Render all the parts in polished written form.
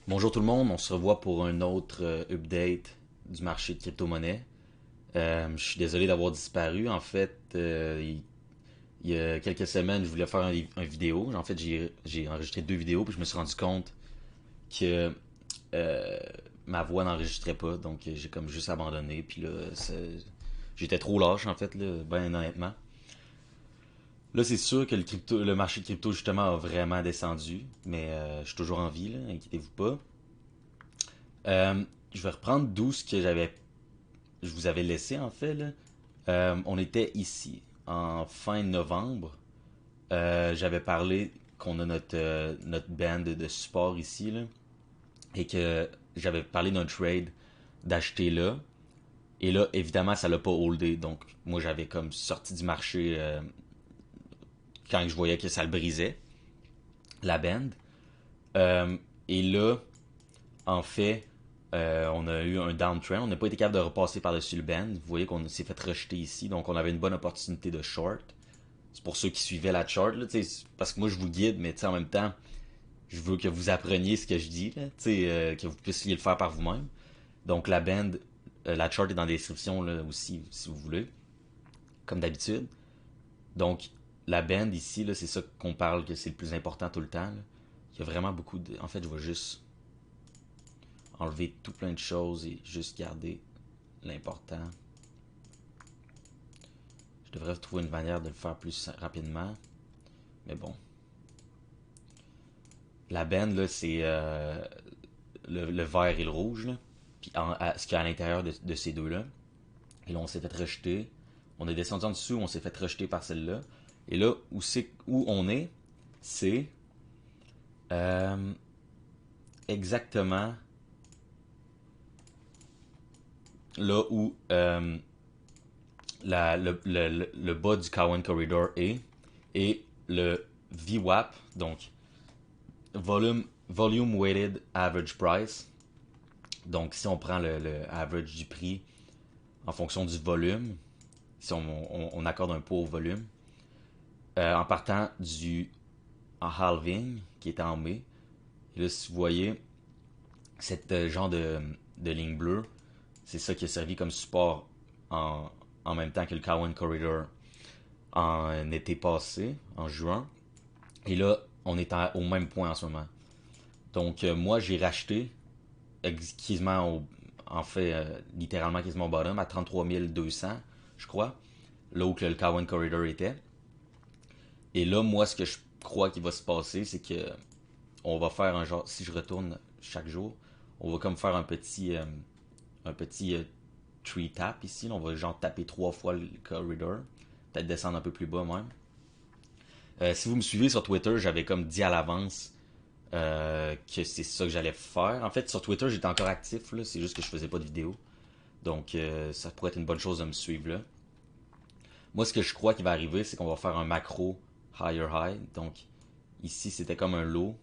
Bonjour tout le monde, on se revoit pour un autre update du marché de crypto-monnaie. Je suis désolé d'avoir disparu. En fait, il y a quelques semaines, je voulais faire un vidéo. En fait, j'ai enregistré deux vidéos, puis je me suis rendu compte que euh, ma voix n'enregistrait pas, donc j'ai comme juste abandonné. Puis là, j'étais trop lâche en fait, là, ben honnêtement. Là, c'est sûr que le marché de crypto justement a vraiment descendu, mais je suis toujours en vie, là, inquiétez-vous pas. Je vais reprendre d'où ce que je vous avais laissé en fait là. On était ici en fin novembre. J'avais parlé qu'on a notre band de support ici là, et que j'avais parlé d'un trade d'acheter là. Et là, évidemment, ça l'a pas holdé. Donc, moi, j'avais comme sorti du marché quand je voyais que ça le brisait, la band. Euh, et là, en fait, on a eu un downtrend. On n'a pas été capable de repasser par-dessus le band. Vous voyez qu'on s'est fait rejeter ici. Donc, on avait une bonne opportunité de short. C'est pour ceux qui suivaient la chart, là, parce que moi, je vous guide, mais en même temps, je veux que vous appreniez ce que je dis, là, que vous puissiez le faire par vous-même. Donc, la band, la chart est dans la description là, aussi, si vous voulez, comme d'habitude. Donc, la band ici, là, c'est ça qu'on parle, que c'est le plus important tout le temps. Là. Il y a vraiment beaucoup de. En fait, je vais juste enlever tout plein de choses et juste garder l'important. Je devrais trouver une manière de le faire plus rapidement. Mais bon. La benne, là, c'est le vert et le rouge. Là. Puis ce qu'il y a à l'intérieur de ces deux-là. Et là, on s'est fait rejeter. On est descendu en dessous, on s'est fait rejeter par celle-là. Et là, où on est, c'est euh, exactement là où le bas du Cowen Corridor est. Et le VWAP, donc Volume Weighted Average Price. Donc, si on prend le average du prix en fonction du volume, si on accorde un poids au volume, en partant du en halving, qui était en mai, et là, si vous voyez, cette genre de ligne bleue, c'est ça qui a servi comme support en même temps que le Cowen Corridor en été passé, en juin. Et là, on est au même point en ce moment. Donc, moi, j'ai racheté quasiment en fait, littéralement quasiment au bottom, à 33 200, je crois, là où que le Cowen Corridor était. Et là, moi, ce que je crois qu'il va se passer, c'est que on va faire un genre, si je retourne chaque jour, on va comme faire un petit tree tap ici. Là, on va genre taper trois fois le corridor, peut-être descendre un peu plus bas même. Si vous me suivez sur Twitter, j'avais comme dit à l'avance que c'est ça que j'allais faire. En fait, sur Twitter, j'étais encore actif, là, c'est juste que je faisais pas de vidéo. Donc, ça pourrait être une bonne chose de me suivre là. Moi, ce que je crois qui va arriver, c'est qu'on va faire un macro higher high. Donc, ici, c'était comme un low.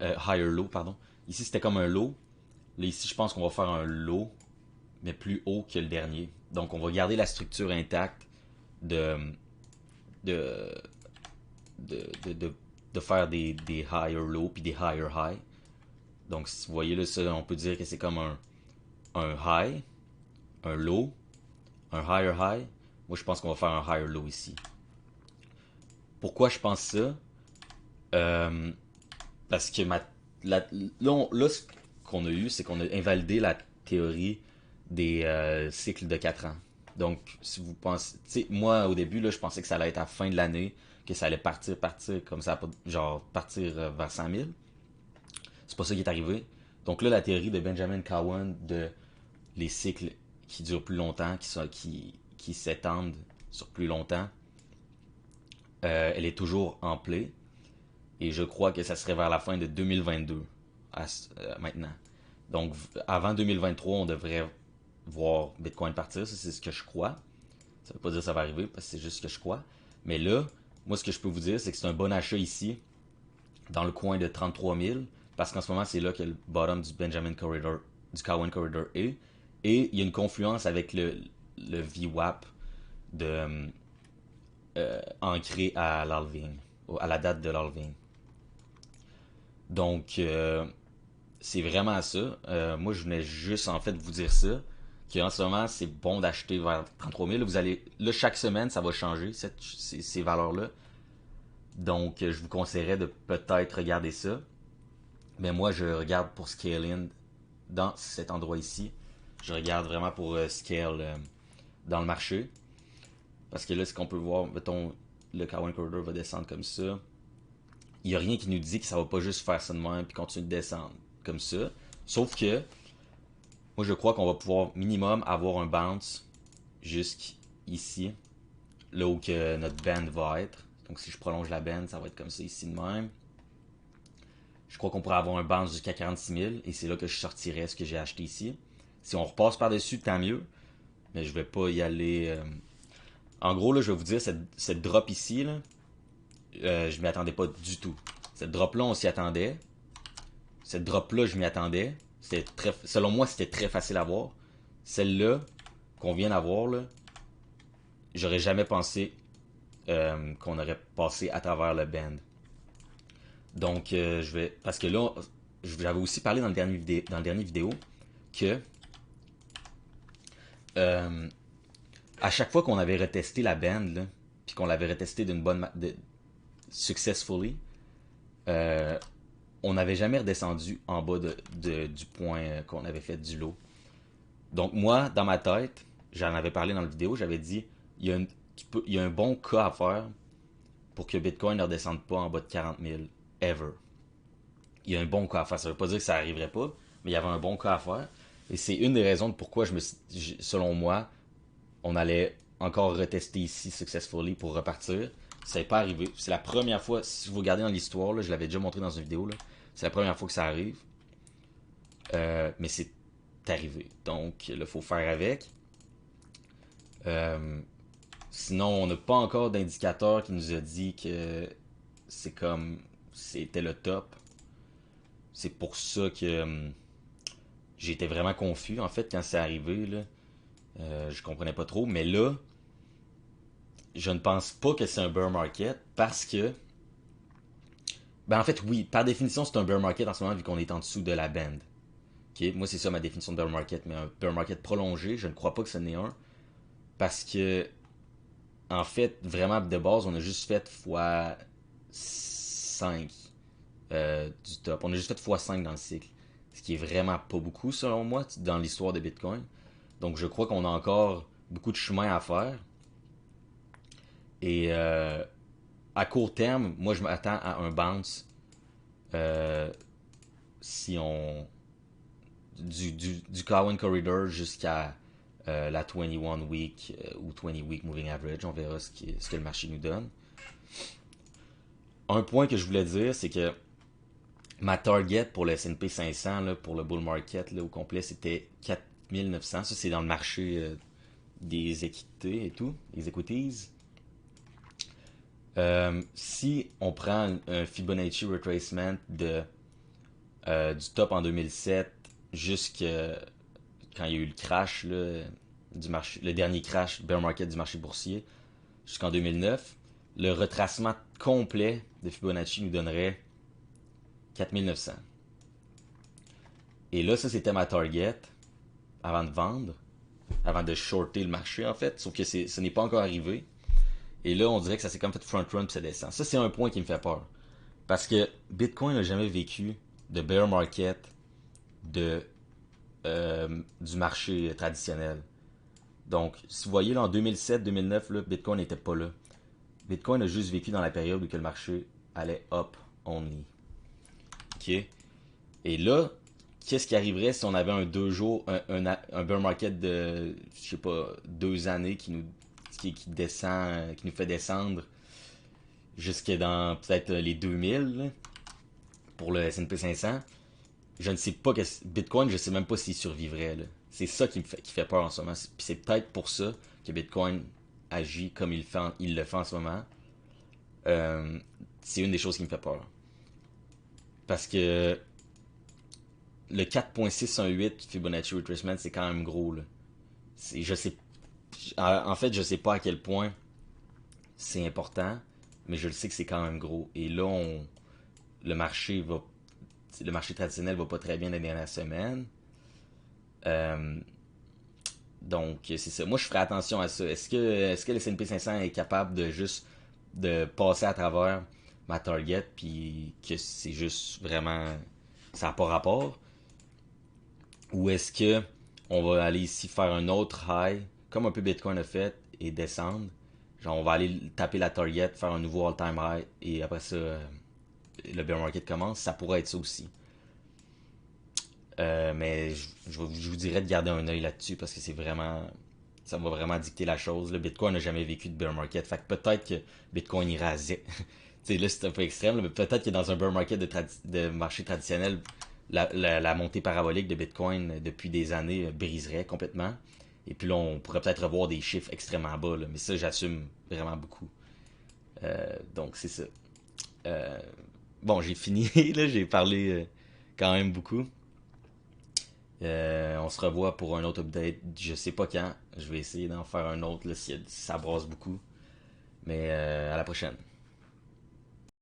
Higher low, pardon. Ici, c'était comme un low. Là, ici, je pense qu'on va faire un low, mais plus haut que le dernier. Donc, on va garder la structure intacte de, de, de faire des higher low puis des higher high. Donc, si vous voyez là, ça, on peut dire que c'est comme un high, un low, un higher high. Moi, je pense qu'on va faire un higher low ici. Pourquoi je pense ça? Euh, Parce que là, ce qu'on a eu, c'est qu'on a invalidé la théorie des cycles de 4 ans. Donc, si vous pensez, tu sais, moi au début, là, je pensais que ça allait être à la fin de l'année, que ça allait partir comme ça, genre partir vers 100 000. C'est pas ça qui est arrivé. Donc là, la théorie de Benjamin Cowan de les cycles qui durent plus longtemps, qui s'étendent sur plus longtemps, elle est toujours en play. Et je crois que ça serait vers la fin de 2022 maintenant. Donc avant 2023, on devrait voir Bitcoin partir. Ça, c'est ce que je crois. Ça veut pas dire que ça va arriver parce que c'est juste ce que je crois. Mais là, moi, ce que je peux vous dire, c'est que c'est un bon achat ici, dans le coin de 33 000, parce qu'en ce moment, c'est là que le bottom du Benjamin Corridor, du Cowen Corridor est. Et il y a une confluence avec le VWAP de, ancré à l'halving, à la date de l'halving. Donc, c'est vraiment ça. Moi, je venais juste en fait vous dire ça. Qu'en ce moment, c'est bon d'acheter vers 33 000. Vous allez, là, chaque semaine, ça va changer, ces valeurs-là. Donc, je vous conseillerais de peut-être regarder ça. Mais moi, je regarde pour scale in dans cet endroit ici. Je regarde vraiment pour scale dans le marché. Parce que là, ce qu'on peut voir, mettons, le Cowen Corridor va descendre comme ça. Il n'y a rien qui nous dit que ça va pas juste faire ça de même puis continuer de descendre comme ça. Sauf que, moi, je crois qu'on va pouvoir minimum avoir un bounce jusqu'ici, là où que notre band va être. Donc, si je prolonge la band, ça va être comme ça ici de même. Je crois qu'on pourrait avoir un bounce jusqu'à 46 000 et c'est là que je sortirais ce que j'ai acheté ici. Si on repasse par-dessus, tant mieux. Mais je vais pas y aller. En gros, là, je vais vous dire, cette drop ici, là, je m'y attendais pas du tout. Cette drop-là, on s'y attendait. Cette drop-là, je m'y attendais. Selon moi, c'était très facile à voir. Celle-là, qu'on vient d'avoir, là, j'aurais jamais pensé qu'on aurait passé à travers le band. Donc, je vais. Parce que là, j'avais aussi parlé dans le dernier vidéo que euh, à chaque fois qu'on avait retesté la band, là, puis qu'on l'avait retesté d'une bonne. Successfully, euh, on n'avait jamais redescendu en bas du point qu'on avait fait du lot. Donc, moi, dans ma tête, j'en avais parlé dans la vidéo, j'avais dit il y a un bon cas à faire pour que Bitcoin ne redescende pas en bas de 40 000 ever. Il y a un bon cas à faire. Ça veut pas dire que ça arriverait pas, mais il y avait un bon cas à faire. Et c'est une des raisons de pourquoi selon moi, on allait encore retester ici successfully pour repartir. Ça n'est pas arrivé. C'est la première fois, si vous regardez dans l'histoire, là, je l'avais déjà montré dans une vidéo, là, c'est la première fois que ça arrive. Mais c'est arrivé. Donc, il faut faire avec. Euh, Sinon, on n'a pas encore d'indicateur qui nous a dit que c'est comme c'était le top. C'est pour ça que j'étais vraiment confus en fait quand c'est arrivé là. Je comprenais pas trop, mais là, je ne pense pas que c'est un bear market parce que, ben en fait oui, par définition c'est un bear market en ce moment vu qu'on est en dessous de la band. Ok, moi c'est ça ma définition de bear market, mais un bear market prolongé, je ne crois pas que ce n'est un parce que en fait vraiment de base on a juste fait fois 5 du top. On a juste fait x5 dans le cycle. Ce qui est vraiment pas beaucoup selon moi dans l'histoire de Bitcoin. Donc je crois qu'on a encore beaucoup de chemin à faire. Et à court terme, moi je m'attends à un bounce euh, si on du Cowen Corridor jusqu'à la 21 week ou 20 week moving average. On verra ce que le marché nous donne. Un point que je voulais dire, c'est que ma target pour le S&P 500, là, pour le bull market là, au complet, c'était 4900. Ça, c'est dans le marché des équités et tout, les equities. Si on prend un Fibonacci retracement du top en 2007 jusqu'à quand il y a eu le crash là, du marché, le dernier crash bear market du marché boursier jusqu'en 2009, le retracement complet de Fibonacci nous donnerait 4900. Et là, ça c'était ma target avant de vendre, avant de shorter le marché en fait, sauf que ce n'est pas encore arrivé. Et là, on dirait que ça s'est comme fait front run puis ça descend. Ça, c'est un point qui me fait peur. Parce que Bitcoin n'a jamais vécu de bear market du marché traditionnel. Donc, si vous voyez, là, en 2007-2009, Bitcoin n'était pas là. Bitcoin a juste vécu dans la période où que le marché allait up only. OK? Et là, qu'est-ce qui arriverait si on avait un 2 jours, un bear market de, je sais pas, 2 années qui descend, qui nous fait descendre jusque dans peut-être les 2000 là, pour le S&P 500. Je ne sais pas que Bitcoin, je sais même pas s'il survivrait là. C'est ça qui fait peur en ce moment. Puis c'est peut-être pour ça que Bitcoin agit comme il le fait en ce moment. C'est une des choses qui me fait peur. Parce que le 4.618 Fibonacci retracement, c'est quand même gros là. Je sais, en fait, je sais pas à quel point c'est important, mais je le sais que c'est quand même gros. Et là, le marché va le marché traditionnel va pas très bien les dernières semaines. Euh, donc, c'est ça. Moi, je ferai attention à ça. Est-ce que le S&P 500 est capable de juste de passer à travers ma target, puis que c'est juste vraiment ça n'a pas rapport, ou est-ce que on va aller ici faire un autre high, comme un peu Bitcoin a fait, et descendre. Genre, on va aller taper la target, faire un nouveau all-time high, et après ça, le bear market commence. Ça pourrait être ça aussi. Mais je vous dirais de garder un œil là-dessus parce que c'est vraiment. Ça va vraiment dicter la chose. Le Bitcoin n'a jamais vécu de bear market. Fait que peut-être que Bitcoin ira à zéro. Tu sais, là, c'est un peu extrême, mais peut-être que dans un bear market de marché traditionnel, la montée parabolique de Bitcoin depuis des années briserait complètement. Et puis là, on pourrait peut-être revoir des chiffres extrêmement bas. Là. Mais ça, j'assume vraiment beaucoup. Donc, c'est ça. Euh, bon, j'ai fini. Là, j'ai parlé quand même beaucoup. On se revoit pour un autre update. Je sais pas quand. Je vais essayer d'en faire un autre là, si ça brasse beaucoup. Mais à la prochaine.